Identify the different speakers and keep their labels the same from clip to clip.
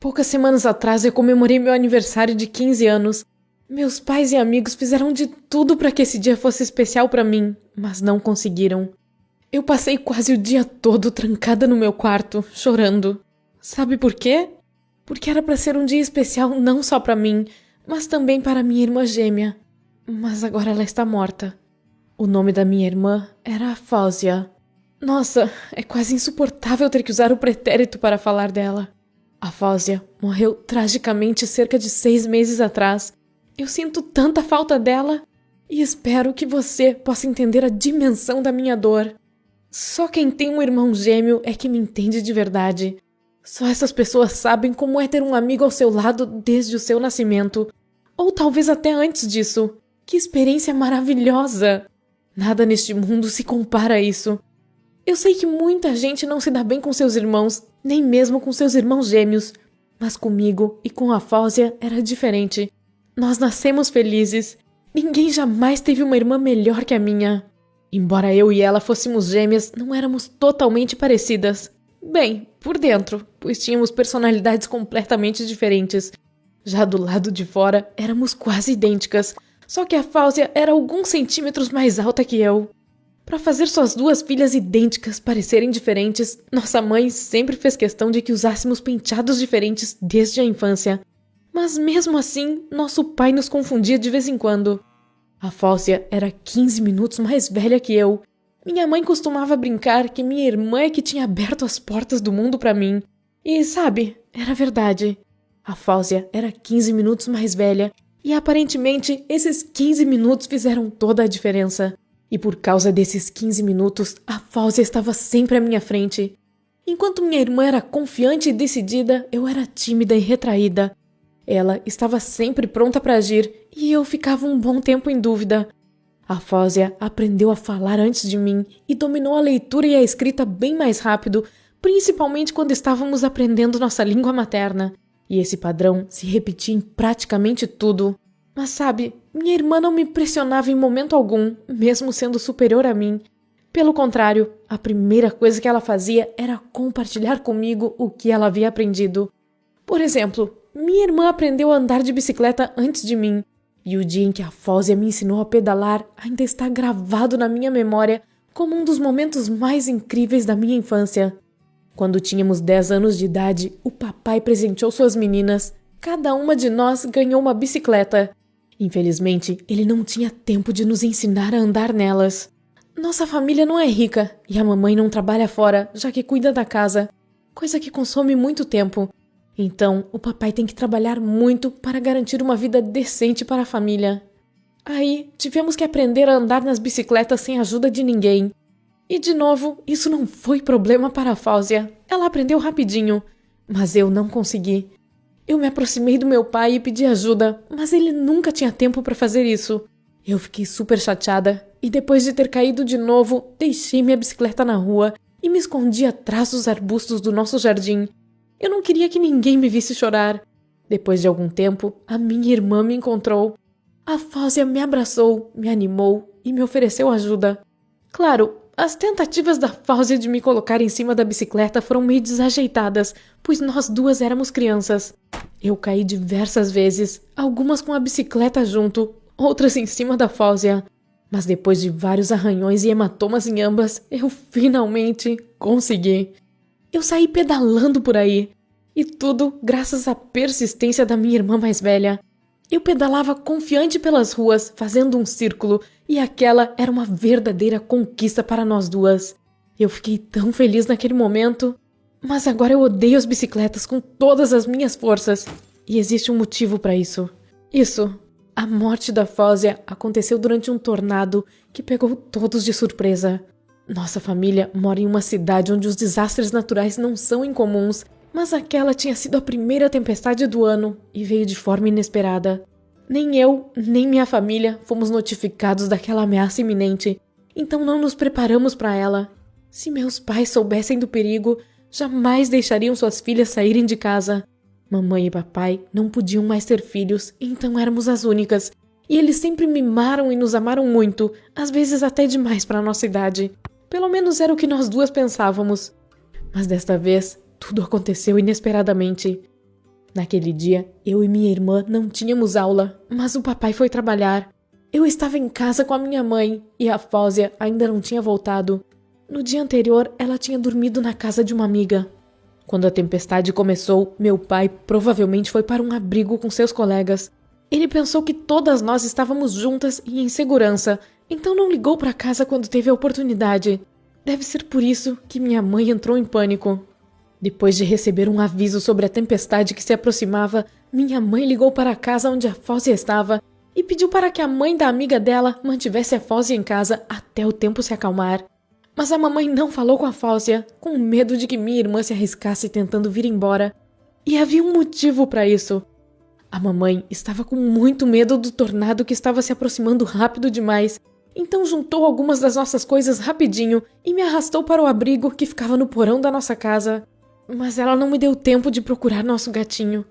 Speaker 1: Poucas semanas atrás eu comemorei meu aniversário de 15 anos. Meus pais e amigos fizeram de tudo para que esse dia fosse especial para mim, mas não conseguiram. Eu passei quase o dia todo trancada no meu quarto, chorando. Sabe por quê? Porque era para ser um dia especial não só para mim, mas também para minha irmã gêmea. Mas agora ela está morta. O nome da minha irmã era Fausia. Nossa, é quase insuportável ter que usar o pretérito para falar dela. A Fausia morreu tragicamente cerca de 6 meses atrás. Eu sinto tanta falta dela e espero que você possa entender a dimensão da minha dor. Só quem tem um irmão gêmeo é que me entende de verdade. Só essas pessoas sabem como é ter um amigo ao seu lado desde o seu nascimento. Ou talvez até antes disso. Que experiência maravilhosa! Nada neste mundo se compara a isso. Eu sei que muita gente não se dá bem com seus irmãos, nem mesmo com seus irmãos gêmeos. Mas comigo e com a Fausia era diferente. Nós nascemos felizes. Ninguém jamais teve uma irmã melhor que a minha. Embora eu e ela fôssemos gêmeas, não éramos totalmente parecidas. Bem, por dentro, pois tínhamos personalidades completamente diferentes. Já do lado de fora, éramos quase idênticas, só que a Fausia era alguns centímetros mais alta que eu. Para fazer suas duas filhas idênticas parecerem diferentes, nossa mãe sempre fez questão de que usássemos penteados diferentes desde a infância. Mas mesmo assim, nosso pai nos confundia de vez em quando. A Fausia era 15 minutos mais velha que eu. Minha mãe costumava brincar que minha irmã é que tinha aberto as portas do mundo para mim. E sabe, era verdade. A Fausia era 15 minutos mais velha e aparentemente esses 15 minutos fizeram toda a diferença. E por causa desses 15 minutos, a Fausia estava sempre à minha frente. Enquanto minha irmã era confiante e decidida, eu era tímida e retraída. Ela estava sempre pronta para agir e eu ficava um bom tempo em dúvida. A Fausia aprendeu a falar antes de mim e dominou a leitura e a escrita bem mais rápido, principalmente quando estávamos aprendendo nossa língua materna. E esse padrão se repetia em praticamente tudo. Mas sabe, minha irmã não me pressionava em momento algum, mesmo sendo superior a mim. Pelo contrário, a primeira coisa que ela fazia era compartilhar comigo o que ela havia aprendido. Por exemplo, minha irmã aprendeu a andar de bicicleta antes de mim, e o dia em que a Fausia me ensinou a pedalar ainda está gravado na minha memória como um dos momentos mais incríveis da minha infância. Quando tínhamos 10 anos de idade, o papai presenteou suas meninas. Cada uma de nós ganhou uma bicicleta. Infelizmente, ele não tinha tempo de nos ensinar a andar nelas. Nossa família não é rica e a mamãe não trabalha fora, já que cuida da casa, coisa que consome muito tempo. Então, o papai tem que trabalhar muito para garantir uma vida decente para a família. Aí, tivemos que aprender a andar nas bicicletas sem a ajuda de ninguém. E, de novo, isso não foi problema para a Fausia. Ela aprendeu rapidinho, mas eu não consegui. Eu me aproximei do meu pai e pedi ajuda, mas ele nunca tinha tempo para fazer isso. Eu fiquei super chateada e depois de ter caído de novo, deixei minha bicicleta na rua e me escondi atrás dos arbustos do nosso jardim. Eu não queria que ninguém me visse chorar. Depois de algum tempo, a minha irmã me encontrou. A Fausia me abraçou, me animou e me ofereceu ajuda. Claro, as tentativas da Fausia de me colocar em cima da bicicleta foram meio desajeitadas, pois nós duas éramos crianças. Eu caí diversas vezes, algumas com a bicicleta junto, outras em cima da Fausia. Mas depois de vários arranhões e hematomas em ambas, eu finalmente consegui. Eu saí pedalando por aí. E tudo graças à persistência da minha irmã mais velha. Eu pedalava confiante pelas ruas, fazendo um círculo, e aquela era uma verdadeira conquista para nós duas. Eu fiquei tão feliz naquele momento. Mas agora eu odeio as bicicletas com todas as minhas forças. E existe um motivo para isso. A morte da Fausia aconteceu durante um tornado que pegou todos de surpresa. Nossa família mora em uma cidade onde os desastres naturais não são incomuns, mas aquela tinha sido a primeira tempestade do ano e veio de forma inesperada. Nem eu, nem minha família fomos notificados daquela ameaça iminente, então não nos preparamos para ela. Se meus pais soubessem do perigo, jamais deixariam suas filhas saírem de casa. Mamãe e papai não podiam mais ter filhos, então éramos as únicas. E eles sempre mimaram e nos amaram muito, às vezes até demais para nossa idade. Pelo menos era o que nós duas pensávamos. Mas desta vez, tudo aconteceu inesperadamente. Naquele dia, eu e minha irmã não tínhamos aula, mas o papai foi trabalhar. Eu estava em casa com a minha mãe e a Fausia ainda não tinha voltado. No dia anterior, ela tinha dormido na casa de uma amiga. Quando a tempestade começou, meu pai provavelmente foi para um abrigo com seus colegas. Ele pensou que todas nós estávamos juntas e em segurança, então não ligou para casa quando teve a oportunidade. Deve ser por isso que minha mãe entrou em pânico. Depois de receber um aviso sobre a tempestade que se aproximava, minha mãe ligou para a casa onde a Fausia estava e pediu para que a mãe da amiga dela mantivesse a Fausia em casa até o tempo se acalmar. Mas a mamãe não falou com a Fausia, com medo de que minha irmã se arriscasse tentando vir embora. E havia um motivo para isso. A mamãe estava com muito medo do tornado que estava se aproximando rápido demais, então juntou algumas das nossas coisas rapidinho e me arrastou para o abrigo que ficava no porão da nossa casa. Mas ela não me deu tempo de procurar nosso gatinho.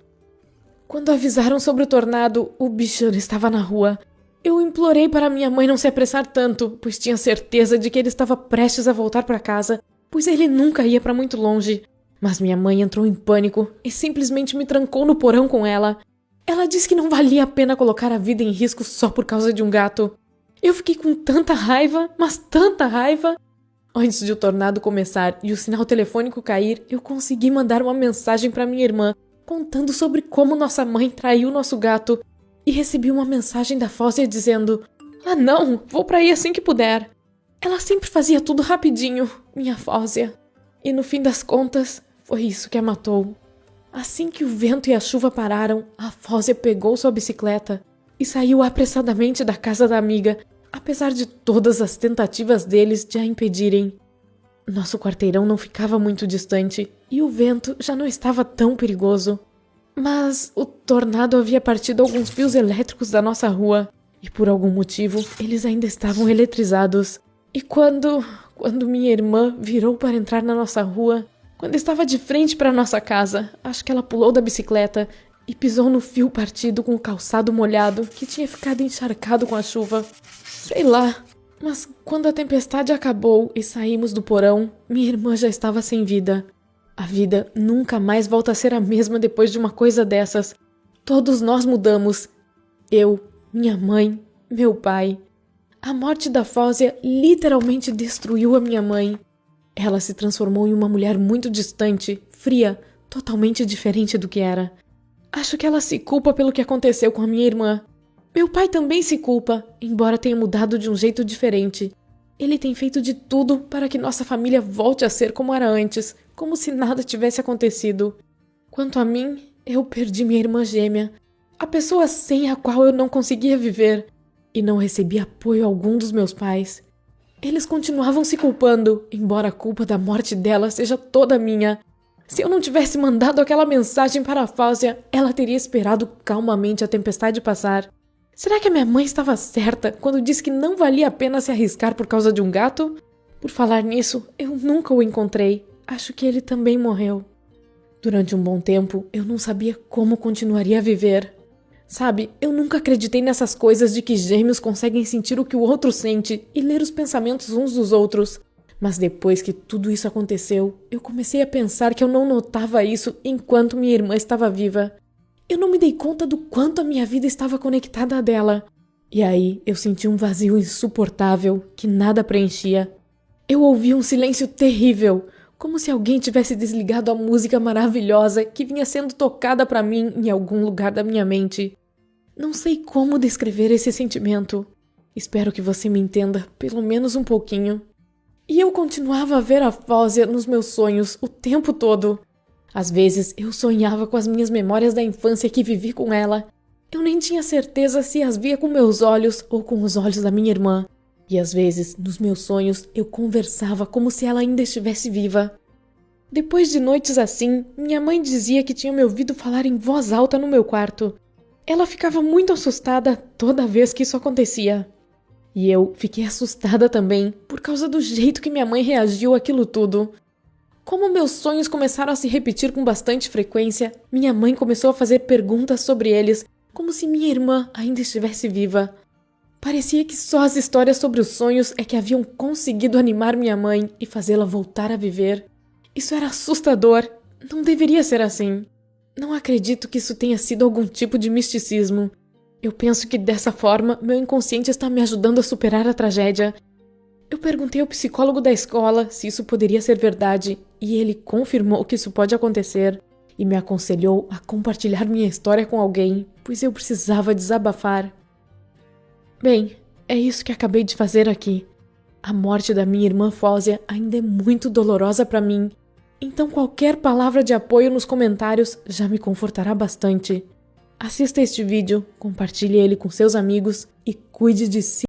Speaker 1: Quando avisaram sobre o tornado, o bichano estava na rua. Eu implorei para minha mãe não se apressar tanto, pois tinha certeza de que ele estava prestes a voltar para casa, pois ele nunca ia para muito longe. Mas minha mãe entrou em pânico e simplesmente me trancou no porão com ela. Ela disse que não valia a pena colocar a vida em risco só por causa de um gato. Eu fiquei com tanta raiva, mas tanta raiva. Antes de o tornado começar e o sinal telefônico cair, eu consegui mandar uma mensagem para minha irmã, contando sobre como nossa mãe traiu nosso gato, e recebi uma mensagem da Fausia dizendo: "Ah não, vou para aí assim que puder." Ela sempre fazia tudo rapidinho, minha Fausia. E no fim das contas, foi isso que a matou. Assim que o vento e a chuva pararam, a Fausia pegou sua bicicleta e saiu apressadamente da casa da amiga, apesar de todas as tentativas deles de a impedirem. Nosso quarteirão não ficava muito distante e o vento já não estava tão perigoso. Mas o tornado havia partido alguns fios elétricos da nossa rua e por algum motivo eles ainda estavam eletrizados. E quando minha irmã virou para entrar na nossa rua, quando estava de frente para nossa casa, acho que ela pulou da bicicleta e pisou no fio partido com o calçado molhado que tinha ficado encharcado com a chuva. Sei lá, mas quando a tempestade acabou e saímos do porão, minha irmã já estava sem vida. A vida nunca mais volta a ser a mesma depois de uma coisa dessas. Todos nós mudamos. Eu, minha mãe, meu pai. A morte da Fausia literalmente destruiu a minha mãe. Ela se transformou em uma mulher muito distante, fria, totalmente diferente do que era. Acho que ela se culpa pelo que aconteceu com a minha irmã. Meu pai também se culpa, embora tenha mudado de um jeito diferente. Ele tem feito de tudo para que nossa família volte a ser como era antes, como se nada tivesse acontecido. Quanto a mim, eu perdi minha irmã gêmea, a pessoa sem a qual eu não conseguia viver, e não recebi apoio algum dos meus pais. Eles continuavam se culpando, embora a culpa da morte dela seja toda minha. Se eu não tivesse mandado aquela mensagem para a Fausia, ela teria esperado calmamente a tempestade passar. Será que a minha mãe estava certa quando disse que não valia a pena se arriscar por causa de um gato? Por falar nisso, eu nunca o encontrei. Acho que ele também morreu. Durante um bom tempo, eu não sabia como continuaria a viver. Sabe, eu nunca acreditei nessas coisas de que gêmeos conseguem sentir o que o outro sente e ler os pensamentos uns dos outros. Mas depois que tudo isso aconteceu, eu comecei a pensar que eu não notava isso enquanto minha irmã estava viva. Eu não me dei conta do quanto a minha vida estava conectada à dela. E aí eu senti um vazio insuportável que nada preenchia. Eu ouvi um silêncio terrível, como se alguém tivesse desligado a música maravilhosa que vinha sendo tocada para mim em algum lugar da minha mente. Não sei como descrever esse sentimento. Espero que você me entenda, pelo menos um pouquinho. E eu continuava a ver a Fausia nos meus sonhos o tempo todo. Às vezes eu sonhava com as minhas memórias da infância que vivi com ela. Eu nem tinha certeza se as via com meus olhos ou com os olhos da minha irmã. E às vezes, nos meus sonhos, eu conversava como se ela ainda estivesse viva. Depois de noites assim, minha mãe dizia que tinha me ouvido falar em voz alta no meu quarto. Ela ficava muito assustada toda vez que isso acontecia. E eu fiquei assustada também, por causa do jeito que minha mãe reagiu àquilo tudo. Como meus sonhos começaram a se repetir com bastante frequência, minha mãe começou a fazer perguntas sobre eles, como se minha irmã ainda estivesse viva. Parecia que só as histórias sobre os sonhos é que haviam conseguido animar minha mãe e fazê-la voltar a viver. Isso era assustador. Não deveria ser assim. Não acredito que isso tenha sido algum tipo de misticismo. Eu penso que dessa forma, meu inconsciente está me ajudando a superar a tragédia. Eu perguntei ao psicólogo da escola se isso poderia ser verdade e ele confirmou que isso pode acontecer e me aconselhou a compartilhar minha história com alguém, pois eu precisava desabafar. Bem, é isso que acabei de fazer aqui. A morte da minha irmã Fózia ainda é muito dolorosa para mim, então qualquer palavra de apoio nos comentários já me confortará bastante. Assista este vídeo, compartilhe ele com seus amigos e cuide de si.